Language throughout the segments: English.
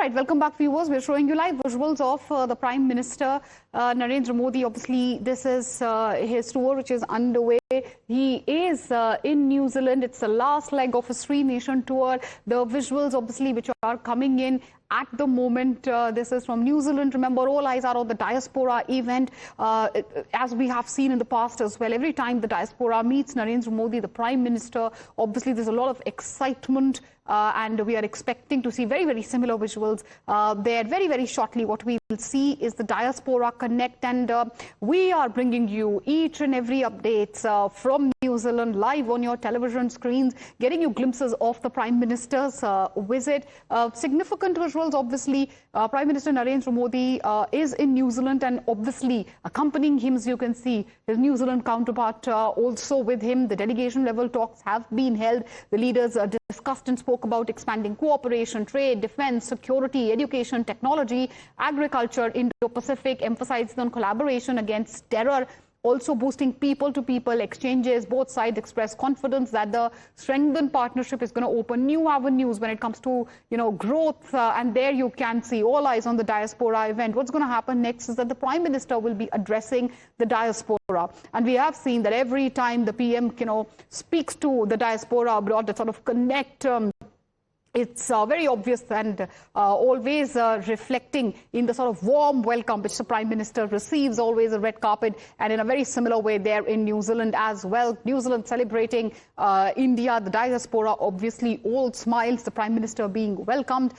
right, welcome back, viewers. We're showing you live visuals of the Prime Minister Narendra Modi. Obviously, this is his tour, which is underway. He is in New Zealand. It's the last leg of his three-nation tour. The visuals, obviously, which are coming in at the moment. This is from New Zealand. Remember, all eyes are on the Diaspora event, as we have seen in the past as well. Every time the Diaspora meets Narendra Modi, the Prime Minister, obviously there's a lot of excitement, and we are expecting to see very, very similar visuals there. Very, very shortly, what we will see is the Diaspora Connect, and we are bringing you each and every updates from New Zealand live on your television screens, getting you glimpses of the Prime Minister's visit. Significant visuals, obviously. Prime Minister Narendra Modi is in New Zealand, and obviously accompanying him, as you can see, his New Zealand counterpart also with him. The delegation level talks have been held. The leaders discussed and spoke about expanding cooperation, trade, defense, security, education, technology, agriculture, Indo-Pacific, emphasizing on collaboration against terror, also boosting people-to-people exchanges. Both sides express confidence that the strengthened partnership is going to open new avenues when it comes to, growth. And there you can see all eyes on the Diaspora event. What's going to happen next is that the Prime Minister will be addressing the Diaspora. And we have seen that every time the PM, speaks to the Diaspora abroad, to sort of connect. It's very obvious and always reflecting in the sort of warm welcome which the Prime Minister receives, always a red carpet, and in a very similar way there in New Zealand as well. New Zealand celebrating India, the Diaspora, obviously all smiles, the Prime Minister being welcomed.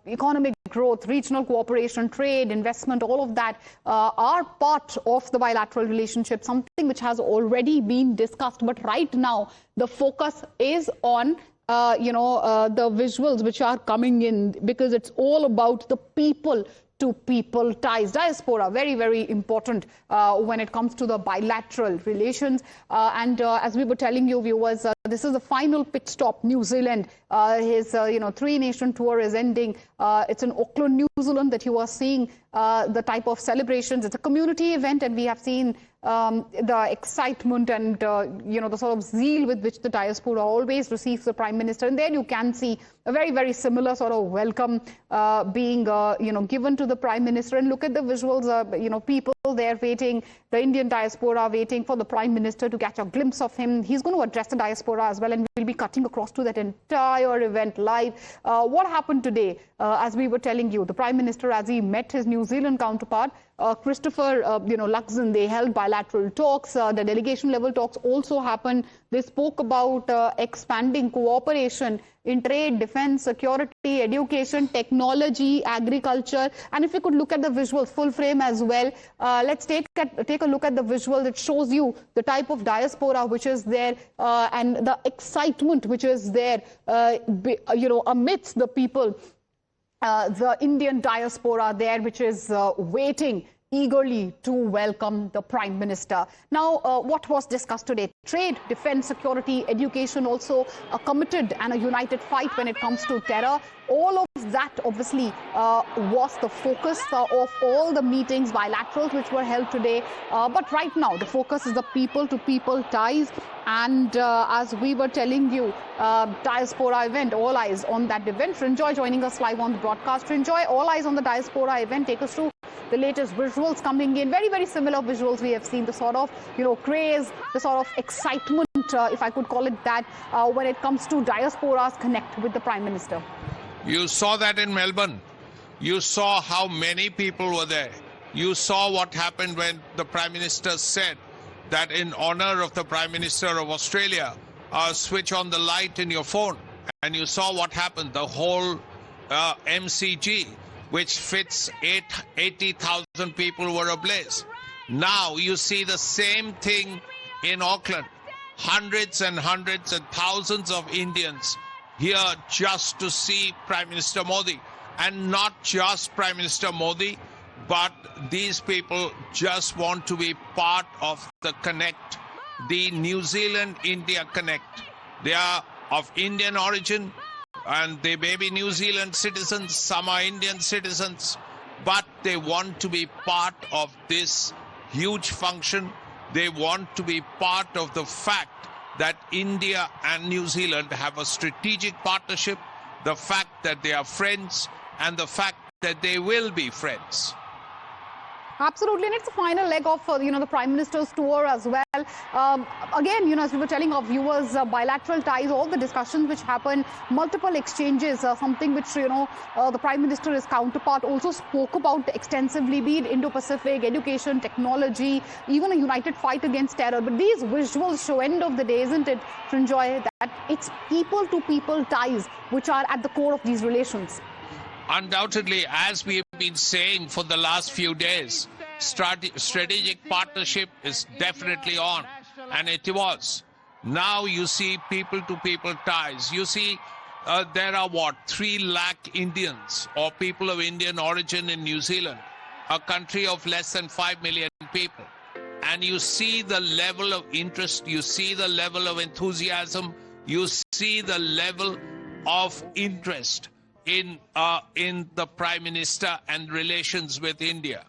Economic growth, regional cooperation, trade, investment, all of that are part of the bilateral relationship, something which has already been discussed. But right now, the focus is on the visuals which are coming in, because it's all about the people-to-people ties. Diaspora, very, very important when it comes to the bilateral relations. And as we were telling you, viewers, this is the final pit stop. New Zealand, his three-nation tour is ending. It's in Auckland, New Zealand, that you are seeing the type of celebrations. It's a community event, and we have seen the excitement and the sort of zeal with which the Diaspora always receives the Prime Minister. And there you can see a very, very similar sort of welcome being given to the Prime Minister. And look at the visuals. People there waiting, the Indian Diaspora waiting for the Prime Minister to catch a glimpse of him. He's going to address the Diaspora as well, and we'll be cutting across to that entire event live. What happened today, as we were telling you, the Prime Minister, as he met his New Zealand counterpart, Christopher Luxon, they held bilateral talks. The delegation level talks also happened. They spoke about expanding cooperation in trade, defense, security, education, technology, agriculture. And if you could look at the visuals, full frame as well, let's take a look at the visual that shows you the type of Diaspora which is there and the excitement which is there, amidst the people. The Indian Diaspora there, which is waiting eagerly to welcome the Prime Minister. Now, what was discussed today? Trade, defense, security, education, also a committed and a united fight when it comes to terror. All of that, obviously, was the focus of all the meetings, bilaterals, which were held today. But right now, the focus is the people-to-people ties. And as we were telling you, Diaspora event, all eyes on that event. To enjoy joining us live on the broadcast, to enjoy all eyes on the Diaspora event, take us through the latest visuals coming in. Very, very similar visuals we have seen. The sort of, craze, the sort of excitement, if I could call it that, when it comes to Diaspora's connect with the Prime Minister. You saw that in Melbourne. You saw how many people were there. You saw what happened when the Prime Minister said that in honor of the Prime Minister of Australia, switch on the light in your phone. And you saw what happened. The whole MCG, which fits 80,000 people, were ablaze. Now you see the same thing in Auckland. Hundreds and hundreds and thousands of Indians here just to see Prime Minister Modi. And not just Prime Minister Modi, but these people just want to be part of the Connect, the New Zealand-India Connect. They are of Indian origin, and they may be New Zealand citizens, some are Indian citizens, but they want to be part of this huge function. They want to be part of the fact that India and New Zealand have a strategic partnership, the fact that they are friends, and the fact that they will be friends. Absolutely, and it's the final leg of the Prime Minister's tour as well. Again, as we were telling our viewers, bilateral ties, all the discussions which happen, multiple exchanges, something which the Prime Minister, his counterpart, also spoke about extensively, be it Indo-Pacific, education, technology, even a united fight against terror. But these visuals show, end of the day, isn't it, Trinjoy, that it's people-to-people ties which are at the core of these relations. Undoubtedly, as we have been saying for the last few days, strategic partnership is definitely on, and it was. Now you see people-to-people ties. You see there are 3 lakh Indians or people of Indian origin in New Zealand, a country of less than 5 million people. And you see the level of interest, you see the level of enthusiasm, you see the level of interest in the Prime Minister and relations with India.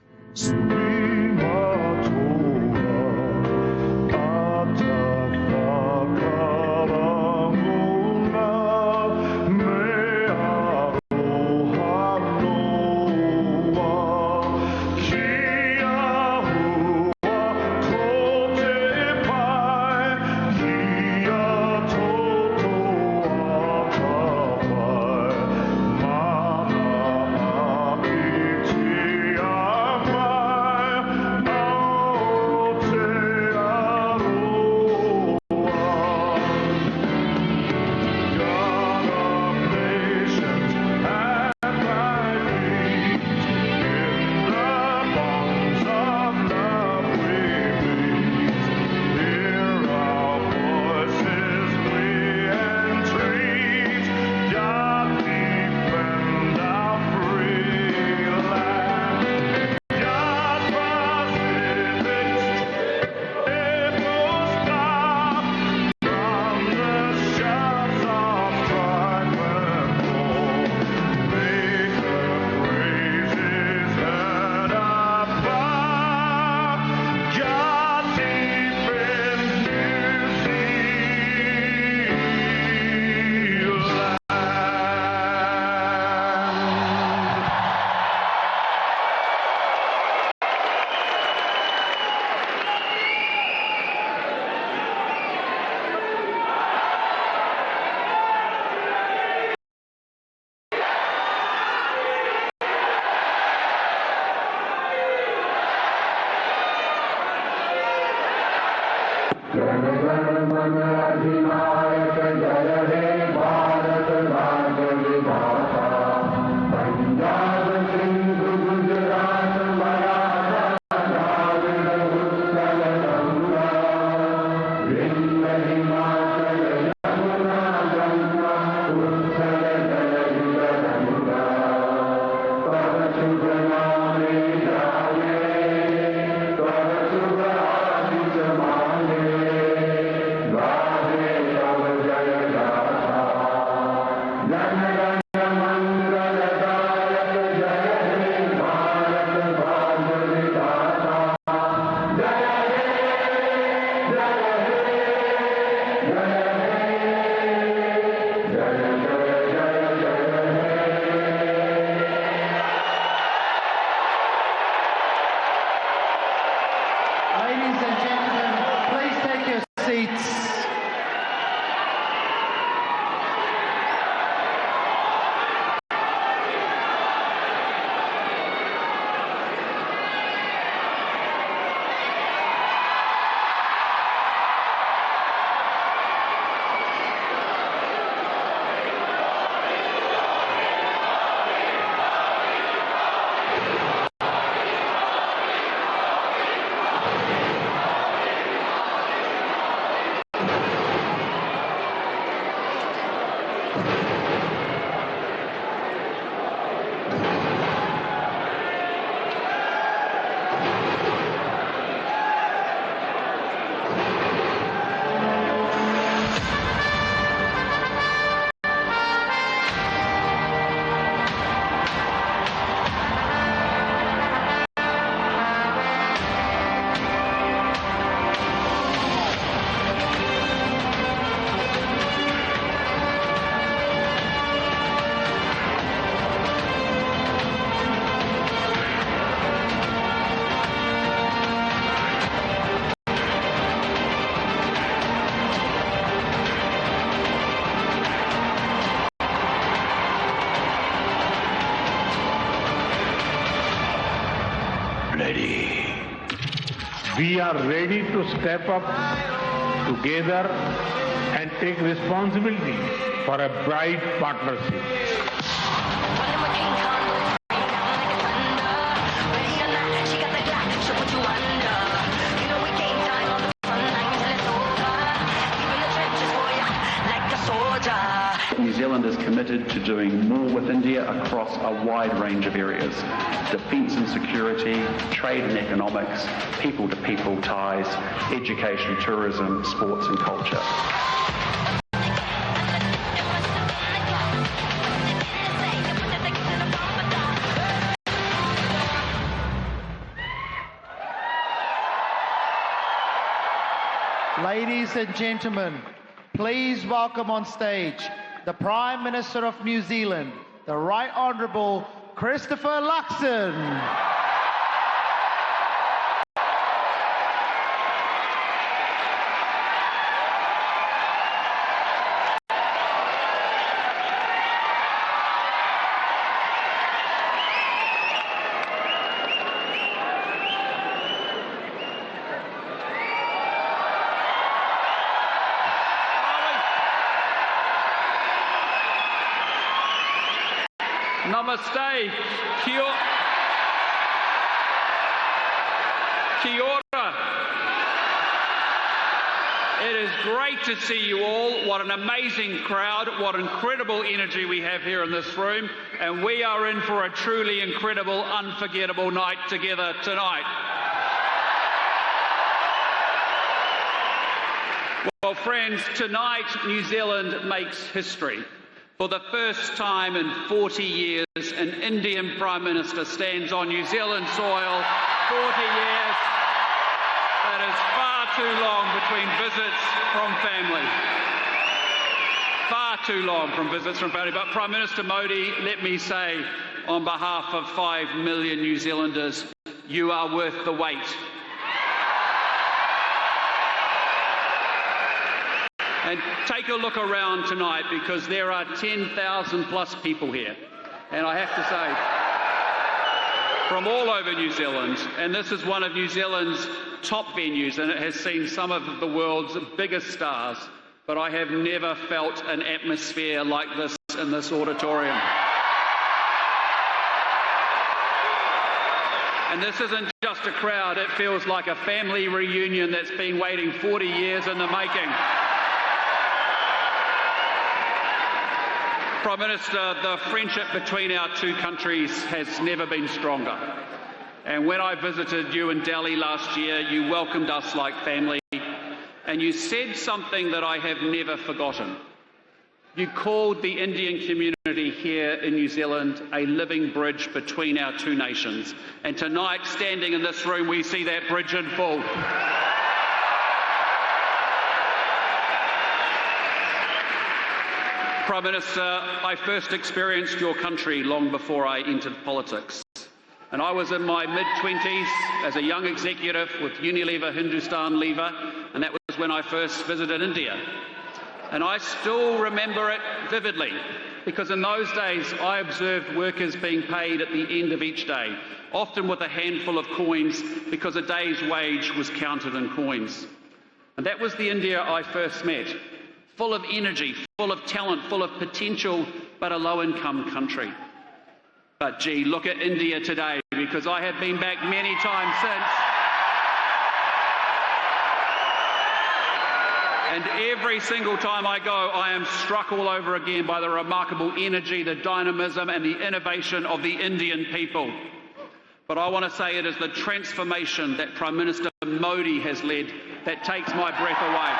ready. We are ready to step up together and take responsibility for a bright partnership. New Zealand is committed to doing more with India across a wide range of areas: defence and security, trade and economics, people-to-people ties, education, tourism, sports and culture. Ladies and gentlemen, please welcome on stage the Prime Minister of New Zealand, the Right Honourable Christopher Luxon. Namaste. Kia ora. It is great to see you all. What an amazing crowd. What incredible energy we have here in this room. And we are in for a truly incredible, unforgettable night together tonight. Well, friends, tonight New Zealand makes history. For the first time in 40 years, an Indian Prime Minister stands on New Zealand soil. 40 years. That is far too long between visits from family. Far too long from visits from family. But Prime Minister Modi, let me say, on behalf of 5 million New Zealanders, you are worth the wait. And take a look around tonight, because there are 10,000 plus people here. And I have to say, from all over New Zealand, and this is one of New Zealand's top venues, and it has seen some of the world's biggest stars, but I have never felt an atmosphere like this in this auditorium. And this isn't just a crowd, it feels like a family reunion that's been waiting 40 years in the making. Prime Minister, the friendship between our two countries has never been stronger. And when I visited you in Delhi last year, you welcomed us like family, and you said something that I have never forgotten. You called the Indian community here in New Zealand a living bridge between our two nations. And tonight, standing in this room, we see that bridge in full. Prime Minister, I first experienced your country long before I entered politics. And I was in my mid-20s as a young executive with Unilever Hindustan Lever, and that was when I first visited India. And I still remember it vividly, because in those days I observed workers being paid at the end of each day, often with a handful of coins, because a day's wage was counted in coins. And that was the India I first met. Full of energy, full of talent, full of potential, but a low-income country. But gee, look at India today, because I have been back many times since. And every single time I go, I am struck all over again by the remarkable energy, the dynamism and the innovation of the Indian people. But I want to say it is the transformation that Prime Minister Modi has led that takes my breath away.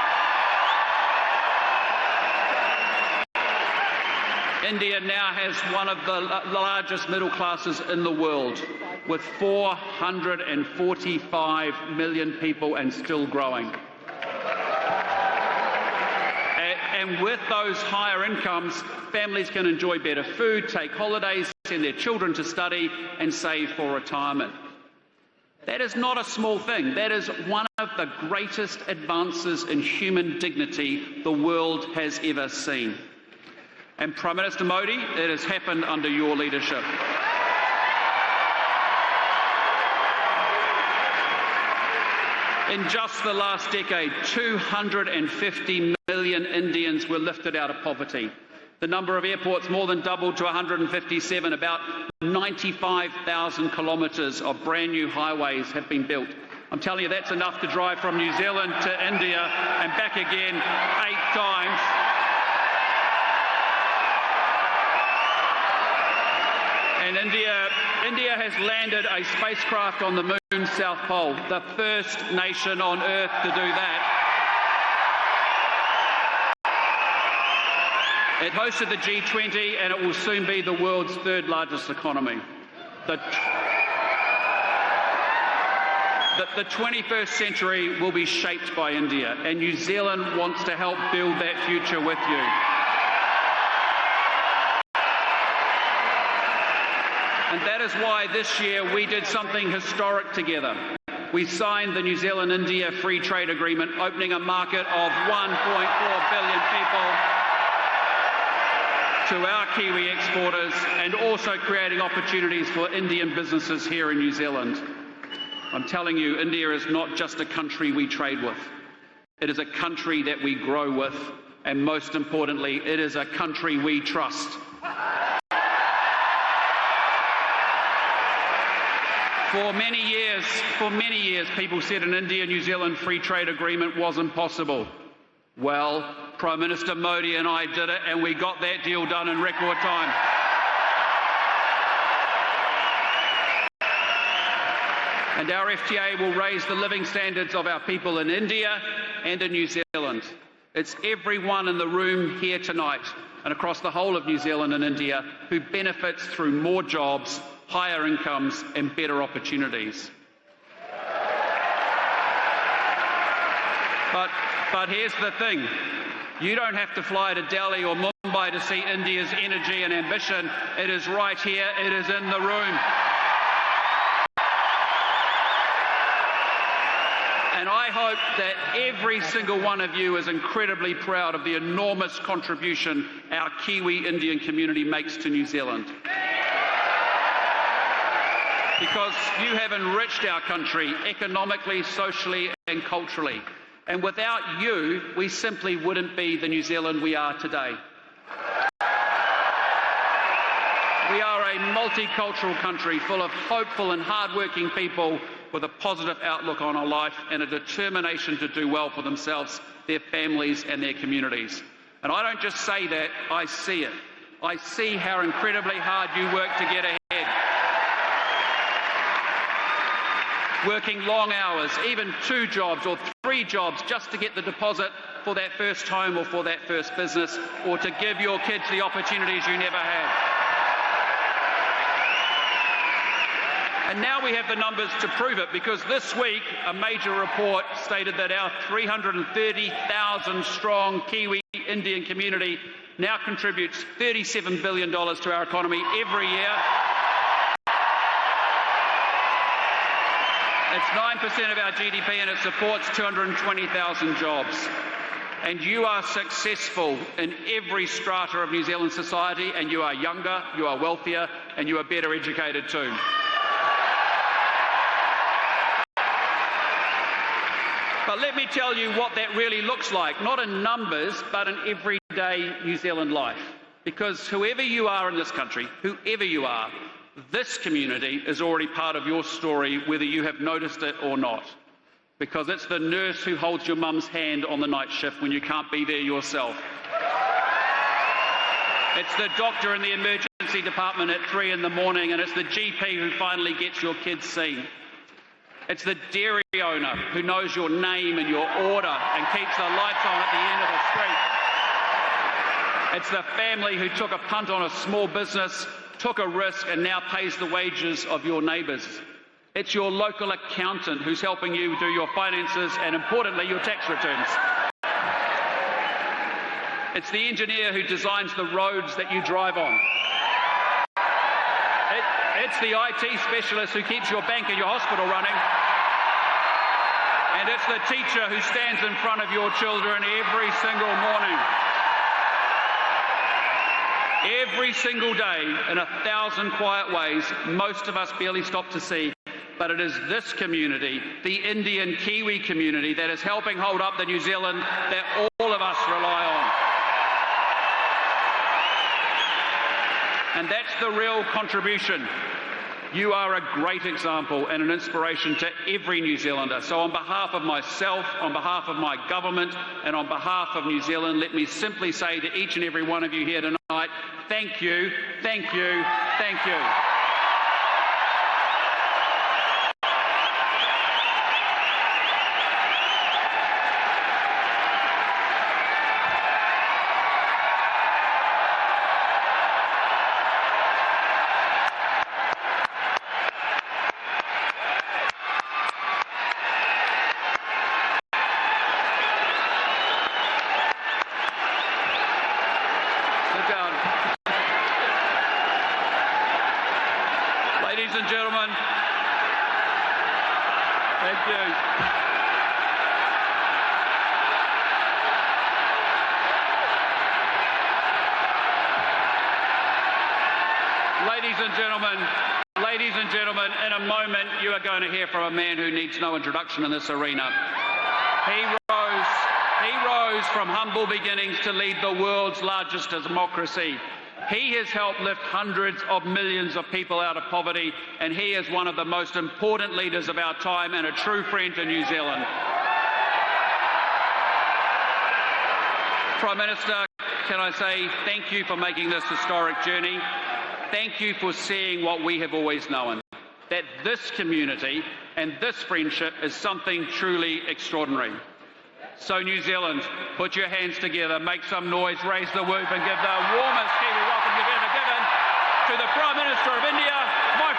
India now has one of the largest middle classes in the world, with 445 million people and still growing. And with those higher incomes, families can enjoy better food, take holidays, send their children to study and save for retirement. That is not a small thing. That is one of the greatest advances in human dignity the world has ever seen. And Prime Minister Modi, it has happened under your leadership. In just the last decade, 250 million Indians were lifted out of poverty. The number of airports more than doubled to 157. About 95,000 kilometres of brand new highways have been built. I'm telling you, that's enough to drive from New Zealand to India and back again 8 times. And India has landed a spacecraft on the moon's South Pole, the first nation on Earth to do that. It hosted the G20 and it will soon be the world's 3rd largest economy. The 21st century will be shaped by India, and New Zealand wants to help build that future with you. And that is why this year we did something historic together. We signed the New Zealand-India Free Trade Agreement, opening a market of 1.4 billion people to our Kiwi exporters and also creating opportunities for Indian businesses here in New Zealand. I'm telling you, India is not just a country we trade with. It is a country that we grow with, and most importantly, it is a country we trust. For many years, people said an India-New Zealand free trade agreement was impossible. Well, Prime Minister Modi and I did it, and we got that deal done in record time. And our FTA will raise the living standards of our people in India and in New Zealand. It's everyone in the room here tonight and across the whole of New Zealand and India who benefits through more jobs, higher incomes and better opportunities. But here's the thing. You don't have to fly to Delhi or Mumbai to see India's energy and ambition. It is right here. It is in the room. And I hope that every single one of you is incredibly proud of the enormous contribution our Kiwi Indian community makes to New Zealand. Because you have enriched our country economically, socially and culturally. And without you, we simply wouldn't be the New Zealand we are today. We are a multicultural country full of hopeful and hard-working people with a positive outlook on our life and a determination to do well for themselves, their families and their communities. And I don't just say that, I see it. I see how incredibly hard you work to get ahead. Working long hours, even 2 jobs or 3 jobs just to get the deposit for that first home or for that first business, or to give your kids the opportunities you never had. And now we have the numbers to prove it, because this week a major report stated that our 330,000 strong Kiwi Indian community now contributes $37 billion to our economy every year. It's 9% of our GDP and it supports 220,000 jobs. And you are successful in every strata of New Zealand society, and you are younger, you are wealthier, and you are better educated too. But let me tell you what that really looks like, not in numbers, but in everyday New Zealand life. Because whoever you are in this country, whoever you are, this community is already part of your story, whether you have noticed it or not. Because it's the nurse who holds your mum's hand on the night shift when you can't be there yourself. It's the doctor in the emergency department at 3 in the morning, and it's the GP who finally gets your kids seen. It's the dairy owner who knows your name and your order and keeps the lights on at the end of the street. It's the family who took a punt on a small business, took a risk and now pays the wages of your neighbours. It's your local accountant who's helping you do your finances and, importantly, your tax returns. It's the engineer who designs the roads that you drive on. It's the IT specialist who keeps your bank and your hospital running. And it's the teacher who stands in front of your children every single morning. Every single day, in 1,000 quiet ways, most of us barely stop to see but it is this community, the Indian Kiwi community, that is helping hold up the New Zealand that all of us rely on. And that's the real contribution. You are a great example and an inspiration to every New Zealander. So on behalf of myself, on behalf of my government, and on behalf of New Zealand, let me simply say to each and every one of you here tonight, thank you, thank you, thank you. Ladies and gentlemen, thank you. Ladies and gentlemen, in a moment you are going to hear from a man who needs no introduction in this arena. He rose from humble beginnings to lead the world's largest democracy. He has helped lift hundreds of millions of people out of poverty, and he is one of the most important leaders of our time and a true friend to New Zealand. Prime Minister, can I say thank you for making this historic journey. Thank you for seeing what we have always known, that this community and this friendship is something truly extraordinary. So New Zealand, put your hands together, make some noise, raise the whoop and give the warmest Kiwi welcome you've ever given to the Prime Minister of India, my